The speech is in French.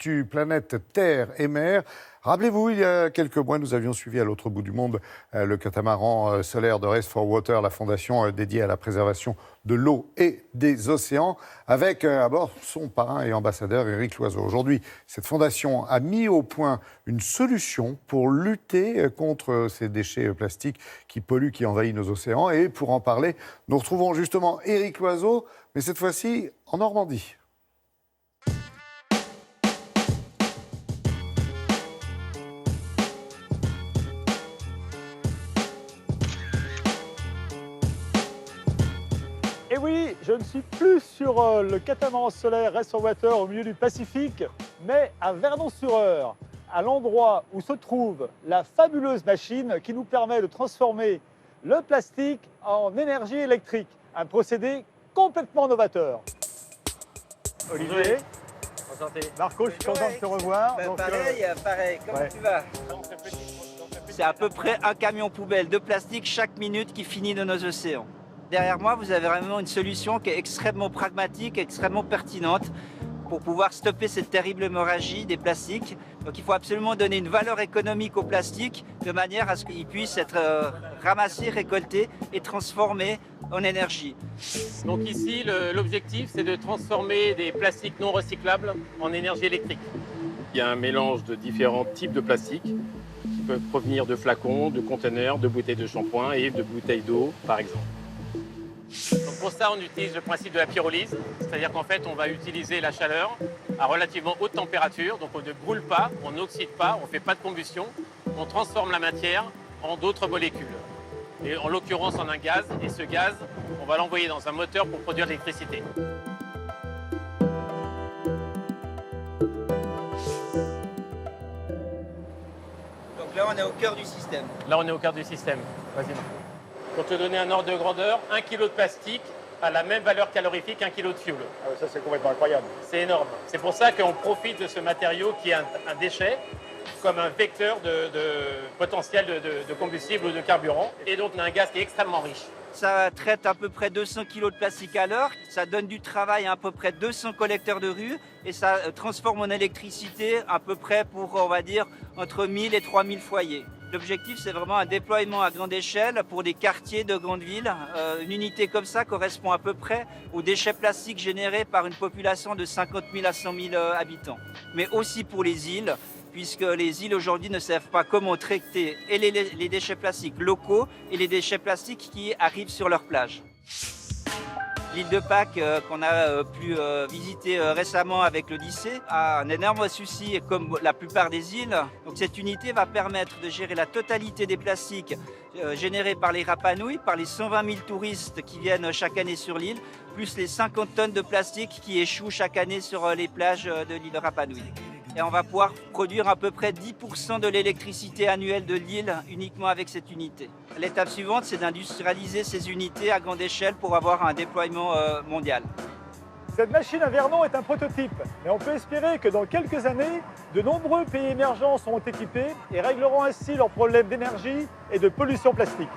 l'actu planète Terre et mer. Rappelez-vous, il y a quelques mois, nous avions suivi à l'autre bout du monde le catamaran solaire de Race for Water, la fondation dédiée à la préservation de l'eau et des océans, avec à bord son parrain et ambassadeur Éric Loiseau. Aujourd'hui, cette fondation a mis au point une solution pour lutter contre ces déchets plastiques qui polluent, qui envahissent nos océans. Et pour en parler, nous retrouvons justement Éric Loiseau, mais cette fois-ci en Normandie. Et oui, je ne suis plus sur le catamaran solaire Race for Water au milieu du Pacifique, mais à Vernon-sur-Eure, à l'endroit où se trouve la fabuleuse machine qui nous permet de transformer le plastique en énergie électrique. Un procédé complètement novateur. Olivier, Enchanté. Marco, je suis content de te revoir. Ben, pareil, comment ouais. tu vas? C'est à peu près un camion poubelle de plastique chaque minute qui finit dans nos océans. Derrière moi, vous avez vraiment une solution qui est extrêmement pragmatique, extrêmement pertinente pour pouvoir stopper cette terrible hémorragie des plastiques. Donc il faut absolument donner une valeur économique au plastique de manière à ce qu'il puisse être ramassé, récolté et transformé en énergie. Donc ici, l'objectif, c'est de transformer des plastiques non recyclables en énergie électrique. Il y a un mélange de différents types de plastiques qui peuvent provenir de flacons, de conteneurs, de bouteilles de shampoing et de bouteilles d'eau, par exemple. Donc pour ça, on utilise le principe de la pyrolyse, c'est-à-dire qu'en fait, on va utiliser la chaleur à relativement haute température, donc on ne brûle pas, on n'oxyde pas, on ne fait pas de combustion, on transforme la matière en d'autres molécules, et en l'occurrence en un gaz, et ce gaz, on va l'envoyer dans un moteur pour produire de l'électricité. Donc là, on est au cœur du système. Là, on est au cœur du système. Vas-y, Marc. Pour te donner un ordre de grandeur, 1 kg de plastique a la même valeur calorifique qu'un kilo de fioul. Ah, ça, c'est complètement incroyable. C'est énorme. C'est pour ça qu'on profite de ce matériau qui est un déchet comme un vecteur de potentiel de combustible ou de carburant. Et donc, on a un gaz qui est extrêmement riche. Ça traite à peu près 200 kg de plastique à l'heure, ça donne du travail à peu près 200 collecteurs de rue et ça transforme en électricité à peu près pour, on va dire, entre 1000 et 3000 foyers. L'objectif, c'est vraiment un déploiement à grande échelle pour des quartiers de grandes villes. Une unité comme ça correspond à peu près aux déchets plastiques générés par une population de 50 000 à 100 000 habitants. Mais aussi pour les îles, puisque les îles aujourd'hui ne savent pas comment traiter et les déchets plastiques locaux et les déchets plastiques qui arrivent sur leur plage. L'île de Pâques, qu'on a pu visiter récemment avec le lycée, a un énorme souci, comme la plupart des îles. Donc cette unité va permettre de gérer la totalité des plastiques générés par les Rapa Nui, par les 120 000 touristes qui viennent chaque année sur l'île, plus les 50 tonnes de plastique qui échouent chaque année sur les plages de l'île Rapa Nui. Et on va pouvoir produire à peu près 10% de l'électricité annuelle de l'île uniquement avec cette unité. L'étape suivante, c'est d'industrialiser ces unités à grande échelle pour avoir un déploiement mondial. Cette machine à Vernon est un prototype, mais on peut espérer que dans quelques années, de nombreux pays émergents seront équipés et régleront ainsi leurs problèmes d'énergie et de pollution plastique.